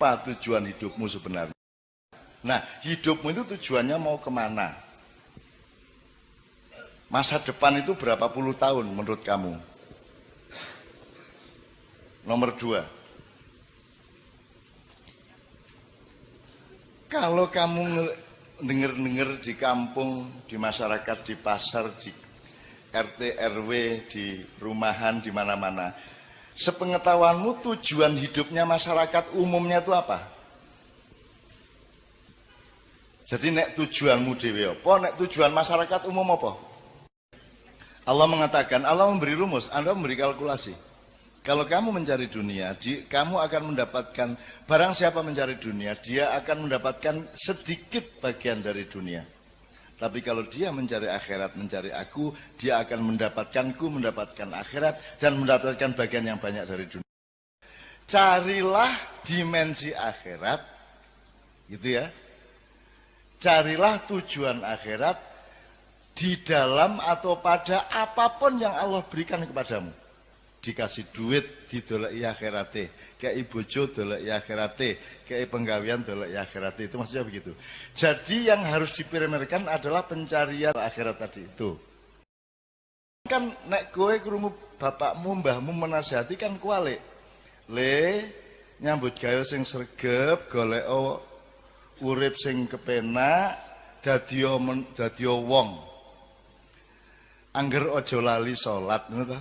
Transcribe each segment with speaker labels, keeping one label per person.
Speaker 1: Apa tujuan hidupmu sebenarnya? Nah, hidupmu itu tujuannya mau kemana? Masa depan itu berapa puluh tahun menurut kamu? Nomor 2. Kalau kamu denger-denger di kampung, di masyarakat, di pasar, di RT, RW, di rumahan, di mana-mana, sepengetahuanmu tujuan hidupnya masyarakat umumnya itu apa? Jadi nek tujuanmu dewe apa, nek tujuan masyarakat umum apa? Allah mengatakan, Allah memberi rumus, Anda memberi kalkulasi. Kalau kamu mencari dunia, kamu akan mendapatkan, barang siapa mencari dunia, dia akan mendapatkan sedikit bagian dari dunia. Tapi kalau dia mencari akhirat, mencari aku, dia akan mendapatkanku, mendapatkan akhirat, dan mendapatkan bagian yang banyak dari dunia. Carilah dimensi akhirat, gitu ya. Carilah tujuan akhirat, di dalam atau pada apapun yang Allah berikan kepadamu. Dikasih duit didoleki akhirate, kayak bojo doleki akhirate, kayak penggawean doleki akhirate, itu maksudnya begitu. Jadi yang harus diprimerkan adalah pencarian akhirat tadi itu. Kan nek kowe krungu bapakmu mbahmu menasihati kan kualik. Le nyambut gawe sing sregep, golek urip sing kepenak, dadi wong. Angger ojo lali salat, ngono ta?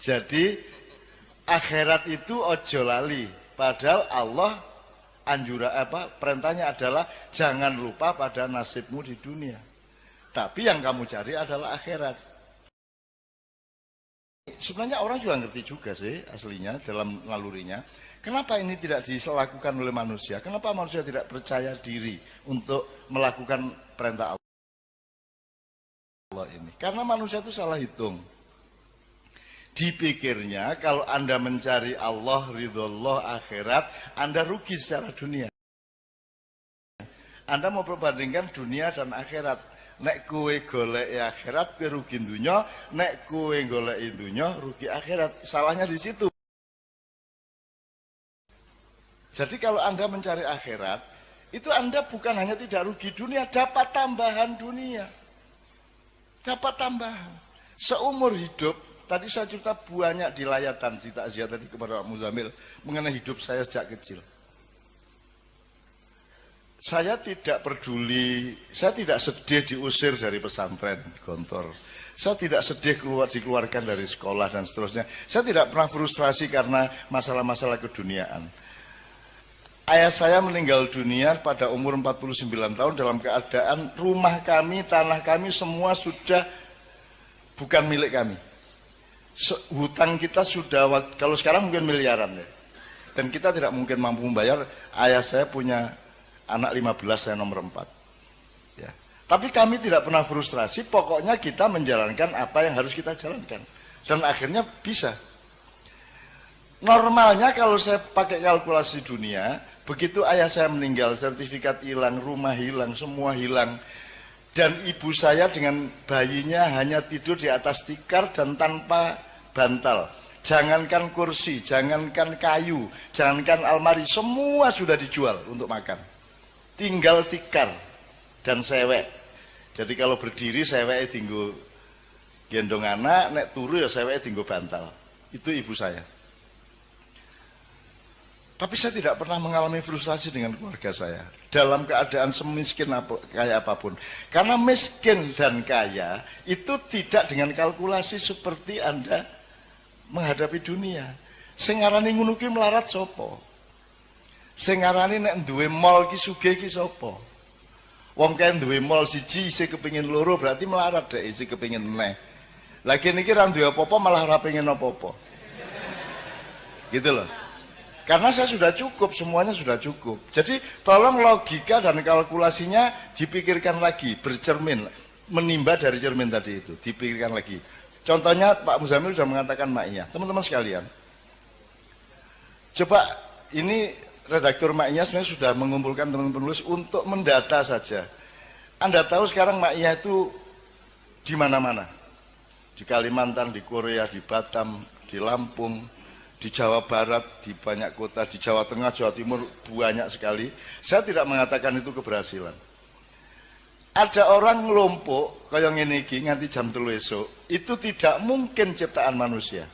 Speaker 1: Jadi akhirat itu ojo lali. Padahal Allah perintahnya adalah jangan lupa pada nasibmu di dunia. Tapi yang kamu cari adalah akhirat. Sebenarnya orang juga ngerti juga sih aslinya dalam nalurinya. Kenapa ini tidak dilakukan oleh manusia? Kenapa manusia tidak percaya diri untuk melakukan perintah Allah ini? Karena manusia itu salah hitung. Dipikirnya kalau Anda mencari Allah, ridho Allah, akhirat, Anda rugi secara dunia. Anda mau perbandingkan dunia dan akhirat. Nek kowe golek akhirat, kowe rugi dunia. Nek kowe golek dunia, rugi akhirat. Salahnya di situ. Jadi kalau Anda mencari akhirat, itu Anda bukan hanya tidak rugi dunia, dapat tambahan dunia. Dapat tambahan. Seumur hidup, tadi saya cerita banyak di layatan, di takziah tadi kepada Pak Muzamil, mengenai hidup saya sejak kecil. Saya tidak peduli, saya tidak sedih diusir dari pesantren, Gontor. Saya tidak sedih dikeluarkan dari sekolah dan seterusnya. Saya tidak pernah frustrasi karena masalah-masalah keduniaan. Ayah saya meninggal dunia pada umur 49 tahun dalam keadaan rumah kami, tanah kami semua sudah bukan milik kami. Hutang kita sudah, kalau sekarang mungkin miliaran ya. Dan kita tidak mungkin mampu membayar. Ayah saya punya anak 15, saya nomor 4. Ya. Tapi kami tidak pernah frustrasi, pokoknya kita menjalankan apa yang harus kita jalankan. Dan akhirnya bisa. Normalnya kalau saya pakai kalkulasi dunia, begitu ayah saya meninggal, sertifikat hilang, rumah hilang, semua hilang. Dan ibu saya dengan bayinya hanya tidur di atas tikar dan tanpa bantal. Jangankan kursi, jangankan kayu, jangankan almari, semua sudah dijual untuk makan. Tinggal tikar dan sewek. Jadi kalau berdiri seweknya tinggal gendong anak, nek turu ya seweknya tinggal bantal. Itu ibu saya. Tapi saya tidak pernah mengalami frustrasi dengan keluarga saya dalam keadaan semiskin kayak apapun. Karena miskin dan kaya itu tidak dengan kalkulasi seperti Anda menghadapi dunia. Sing ngarani ngono ki melarat sapa? Sing ngarani nek duwe mall ki sugih ki sapa? Wong kae duwe mall siji isih kepengin loro berarti melarat dek isih kepengin meneh. Lagi niki ra duwe apa-apa malah ora pengen apa-apa. Gitu loh. Karena saya sudah cukup, semuanya sudah cukup. Jadi tolong logika dan kalkulasinya dipikirkan lagi, bercermin, menimba dari cermin tadi itu, dipikirkan lagi. Contohnya Pak Muzamil sudah mengatakan Ma'iyah. Teman-teman sekalian, coba ini redaktur Ma'iyah sebenarnya sudah mengumpulkan teman-teman penulis untuk mendata saja. Anda tahu sekarang Ma'iyah itu di mana-mana. Di Kalimantan, di Korea, di Batam, di Lampung, di Jawa Barat, di banyak kota, di Jawa Tengah, Jawa Timur banyak sekali. Saya tidak mengatakan itu keberhasilan. Ada orang ngelompok kaya ngene iki nganti jam 3 esuk, itu tidak mungkin ciptaan manusia.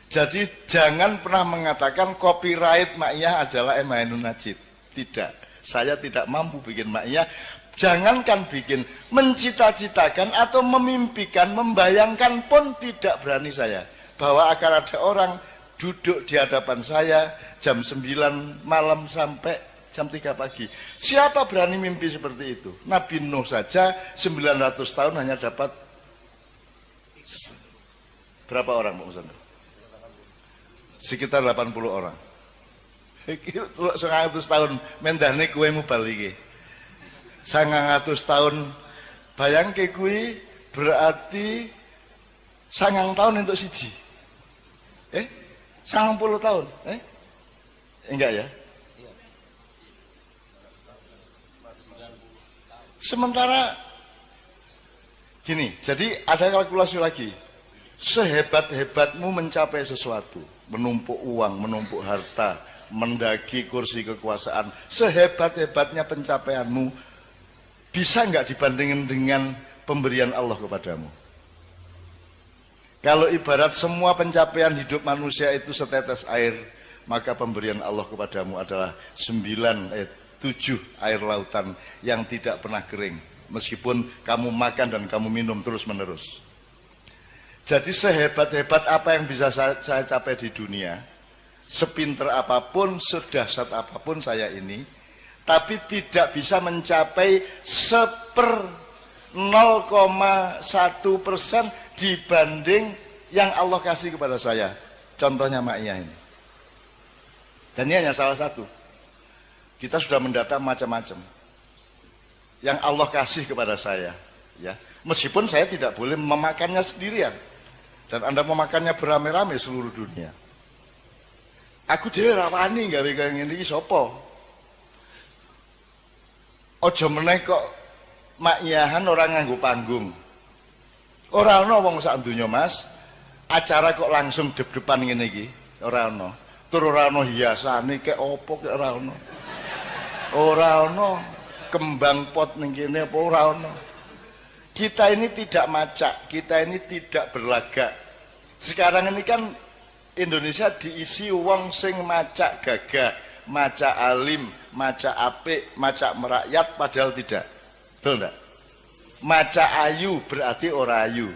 Speaker 1: Jadi jangan pernah mengatakan copyright Ma'iyah adalah Emainun Najib. Tidak, saya tidak mampu bikin Ma'iyah. Jangankan bikin, mencita-citakan atau memimpikan, membayangkan pun tidak berani saya. Bahwa akan ada orang duduk di hadapan saya jam 9 malam sampai jam 3 pagi. Siapa berani mimpi seperti itu? Nabi Nuh saja 900 tahun hanya dapat berapa orang Pak Musanto? Sekitar 80 orang. Itu 100 tahun mendahne kue mubal iki. 100 tahun bayangke kuwi berarti 9 tahun untuk siji. 90 tahun. Enggak ya? Sementara gini, jadi ada kalkulasi lagi. Sehebat-hebatmu mencapai sesuatu, menumpuk uang, menumpuk harta, mendaki kursi kekuasaan, sehebat-hebatnya pencapaianmu, bisa nggak dibandingin dengan pemberian Allah kepadamu? Kalau ibarat semua pencapaian hidup manusia itu setetes air, maka pemberian Allah kepadamu adalah 7 air lautan yang tidak pernah kering, meskipun kamu makan dan kamu minum terus menerus. Jadi sehebat-hebat apa yang bisa saya capai di dunia, sepinter apapun, sedahsyat apapun saya ini, tapi tidak bisa mencapai 0,1% dibanding yang Allah kasih kepada saya. Contohnya Ma'iyah ini. Dan ini hanya salah satu. Kita sudah mendata macam-macam yang Allah kasih kepada saya, ya. Meskipun saya tidak boleh memakannya sendirian, dan Anda memakannya beramai-ramai seluruh dunia. Aku dhewe ra wani gawe kaya ngene iki sapa? Aja meneh kok Ma'iyahan orang nganggo panggung. Ora ana wong sak donya, Mas. Acara kok langsung dep-depan ngene iki, ora ana. Tur ora ana hiasane kek opo kek ora ana. Ora ana kembang pot ning kene apa ora ana. Kita ini tidak macak, kita ini tidak berlagak. Sekarang ini kan Indonesia diisi wong sing macak gagah, macak alim, macak apik, macak merakyat, padahal tidak. Betul enggak? Macak ayu berarti ora ayu.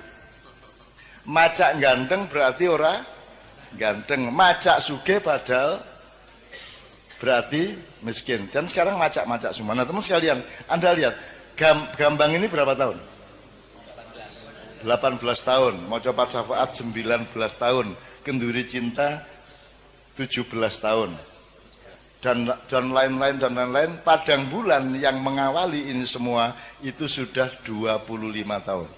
Speaker 1: Macak ganteng berarti ora ganteng. Macak sugih padahal berarti miskin. Dan sekarang macak-macak semua. Nah teman sekalian, Anda lihat Gambang ini berapa tahun? 18 tahun. Mau coba syafaat 19 tahun. Kenduri cinta 17 tahun. Dan lain-lain dan lain-lain. Padang bulan yang mengawali ini semua itu sudah 25 tahun.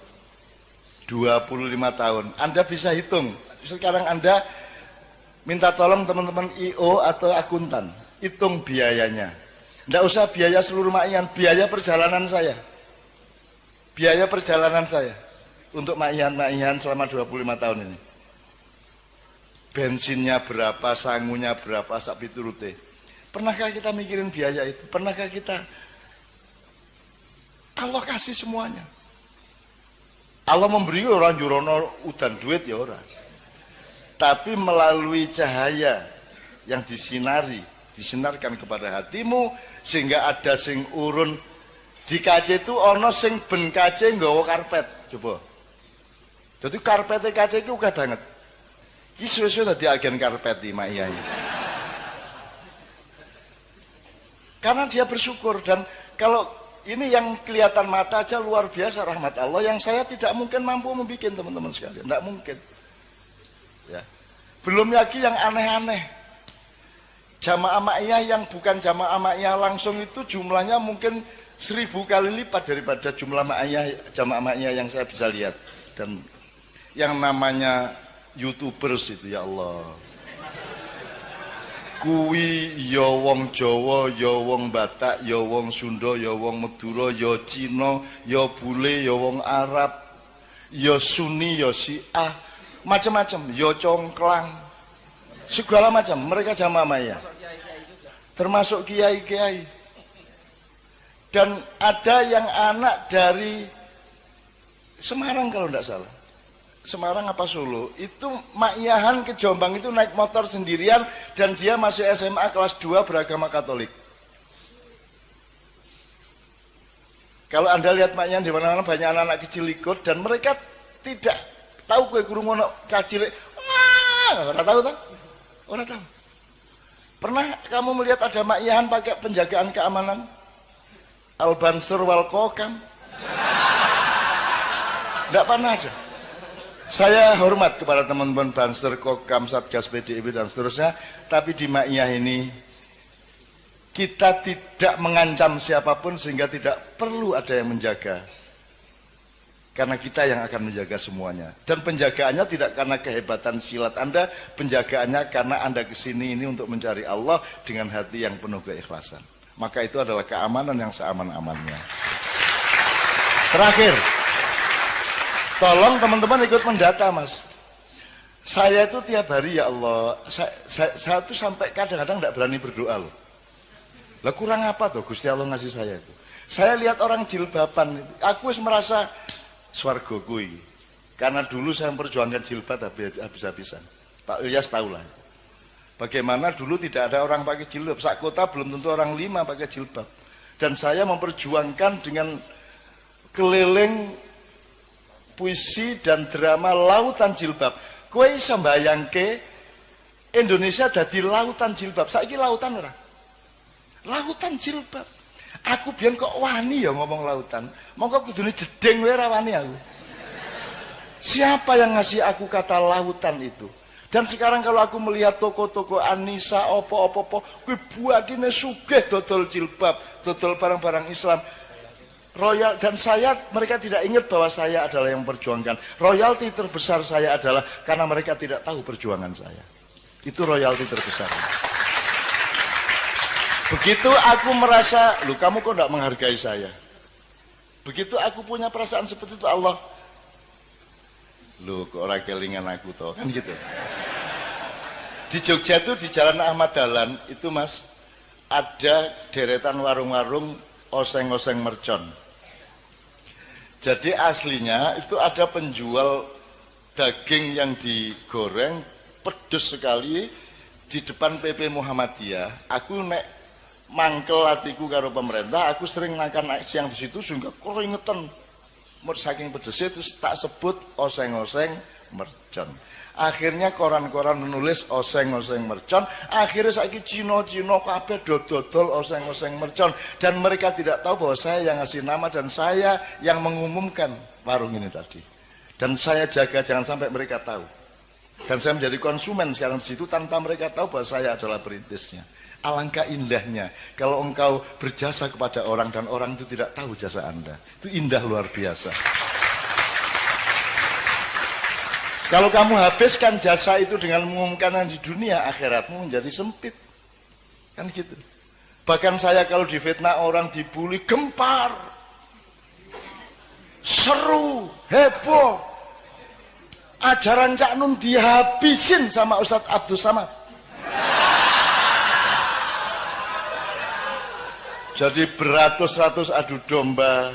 Speaker 1: 25 tahun. Anda bisa hitung. Sekarang Anda minta tolong teman-teman IO atau akuntan, hitung biayanya. Tidak usah biaya seluruh Ma'iyahan, biaya perjalanan saya. Biaya perjalanan saya untuk Ma'iyahan selama 25 tahun ini. Bensinnya berapa, sangunya berapa, sak piturute. Pernahkah kita mikirin biaya itu? Pernahkah kita? Allah kasih semuanya. Allah memberi orang jurono udan duit ya orang. Tapi melalui cahaya yang disinarkan kepada hatimu, sehingga ada sing urun di kaca itu ono sing ben kaca nggawa karpet. Coba. Jadi karpetnya kaca itu uga banget. Ki suwe-suwe dadi agen karpet di Ma'iyah. Karena dia bersyukur. Dan kalau ini yang kelihatan mata aja luar biasa rahmat Allah yang saya tidak mungkin mampu membuat, teman-teman sekalian. Tidak mungkin. Ya. Belum lagi yang aneh-aneh. Jamaah Ma'iyah yang bukan jamaah Ma'iyah langsung itu jumlahnya mungkin 1000 kali lipat daripada jumlah jamaah Ma'iyah yang saya bisa lihat. Dan yang namanya YouTubers itu, ya Allah. Kuwi ya wong Jawa, ya wong Batak, ya wong Sunda, ya wong Madura, ya Cina, ya bule, ya wong Arab, ya Sunni, ya Syiah, macam-macam, yo congklang, segala macam. Mereka jamaah maya, termasuk kiai-kiai. Dan ada yang anak dari Semarang kalau tidak salah, Semarang apa Solo, itu makyahan ke Jombang itu naik motor sendirian dan dia masih SMA kelas 2 beragama Katolik. Kalau Anda lihat makyahan di mana-mana banyak anak-anak kecil ikut dan mereka tidak tahu kue kurung ono cilik. Ora tahu toh? Ora tahu. Pernah kamu melihat ada makyahan pakai penjagaan keamanan? Al-Bansur wal Kokam? Tidak pernah ada. Saya hormat kepada teman-teman Banser, Kokam, Satgas PDIP dan seterusnya, tapi di Maiyah ini kita tidak mengancam siapapun sehingga tidak perlu ada yang menjaga. Karena kita yang akan menjaga semuanya. Dan penjagaannya tidak karena kehebatan silat Anda, penjagaannya karena Anda kesini ini untuk mencari Allah dengan hati yang penuh keikhlasan. Maka itu adalah keamanan yang seaman-amannya. Terakhir, tolong teman-teman ikut mendata, Mas. Saya itu tiap hari, ya Allah, saya tuh sampai kadang-kadang tidak berani berdoa loh. Lah kurang apa tuh Gusti Allah ngasih saya itu? Saya lihat orang jilbaban, aku merasa swarga kui. Karena dulu saya memperjuangkan jilbab habis-habisan. Pak Ilyas tahulah. Bagaimana dulu tidak ada orang pakai jilbab. Sak kota belum tentu orang 5 pakai jilbab. Dan saya memperjuangkan dengan keliling puisi dan drama lautan jilbab. Kowe iso mbayangke Indonesia dadi lautan jilbab. Saiki lautan ora? Lautan jilbab. Aku biyen kok wani ya ngomong lautan. Monggo kudune jedeng wae ra wani aku. Siapa yang ngasih aku kata lautan itu? Dan sekarang kalau aku melihat toko-toko Anissa, opo-opo, kuwi buatine sugih dodol jilbab, dodol barang-barang Islam. Royal, dan saya, mereka tidak ingat bahwa saya adalah yang memperjuangkan. Royalti terbesar saya adalah karena mereka tidak tahu perjuangan saya. Itu royalti terbesar. Begitu aku merasa, loh kamu kok tidak menghargai saya? Begitu aku punya perasaan seperti itu, Allah, loh kok orang kelingan aku toh, kan gitu. Di Jogja itu di Jalan Ahmad Dahlan itu, Mas, ada deretan warung-warung oseng-oseng mercon. Jadi aslinya itu ada penjual daging yang digoreng pedes sekali di depan PP Muhammadiyah. Aku nek mangkel hatiku karo pemerintah, aku sering makan siang di situ sehingga keringetan saking pedesnya, terus tak sebut oseng-oseng mercon. Akhirnya koran-koran menulis oseng-oseng mercon. Akhirnya saiki Cino-Cino kabeh dodol oseng-oseng mercon. Dan mereka tidak tahu bahwa saya yang ngasih nama dan saya yang mengumumkan warung ini tadi. Dan saya jaga jangan sampai mereka tahu. Dan saya menjadi konsumen sekarang di situ tanpa mereka tahu bahwa saya adalah perintisnya. Alangkah indahnya kalau engkau berjasa kepada orang dan orang itu tidak tahu jasa Anda. Itu indah luar biasa. Kalau kamu habiskan jasa itu dengan mengumumkan di dunia, akhiratmu menjadi sempit. Kan gitu. Bahkan saya kalau difitnah orang, dibully, gempar, seru, heboh. Ajaran Cak Nun dihabisin sama Ustadz Abdul Samad. Jadi beratus-ratus adu domba,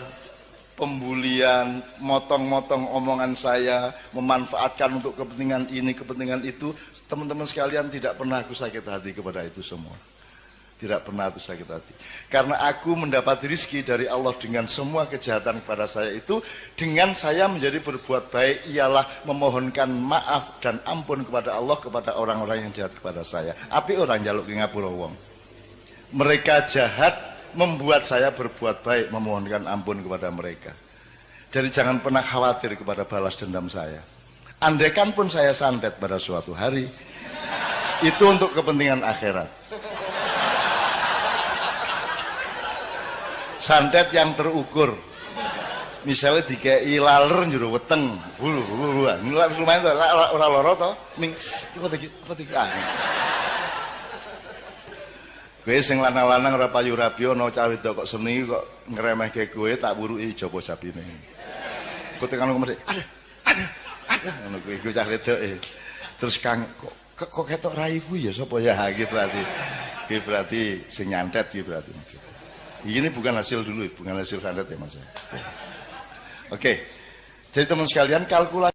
Speaker 1: pembulian, motong-motong omongan saya, memanfaatkan untuk kepentingan ini, kepentingan itu. Teman-teman sekalian, tidak pernah aku sakit hati kepada itu semua. Tidak pernah aku sakit hati. Karena aku mendapat rezeki dari Allah dengan semua kejahatan kepada saya itu, dengan saya menjadi berbuat baik ialah memohonkan maaf dan ampun kepada Allah kepada orang-orang yang jahat kepada saya. Api orang jaluk ke ngapura wong. Mereka jahat membuat saya berbuat baik, memohonkan ampun kepada mereka. Jadi jangan pernah khawatir kepada balas dendam saya. Andaikan pun saya santet pada suatu hari, itu untuk kepentingan akhirat. Santet yang terukur. Misalnya dikei laler njero weteng, lumayan tuh, ora loro toh, ning apa iki? Kowe sing lanang-lanang ora payu rabi ana cah wedok kok seni kok ngremehke kowe tak wuruki jaba sabine. Kowe tekan ngomong, "Aduh, aduh, aduh." ngono kuwi iku cah wedok terus kang kok ketok raiku ya sapa ya iki berarti sing nyantet iki berarti ini bukan hasil dulu bukan hasil santet ya Mas. Oke. Jadi teman sekalian kalkulasi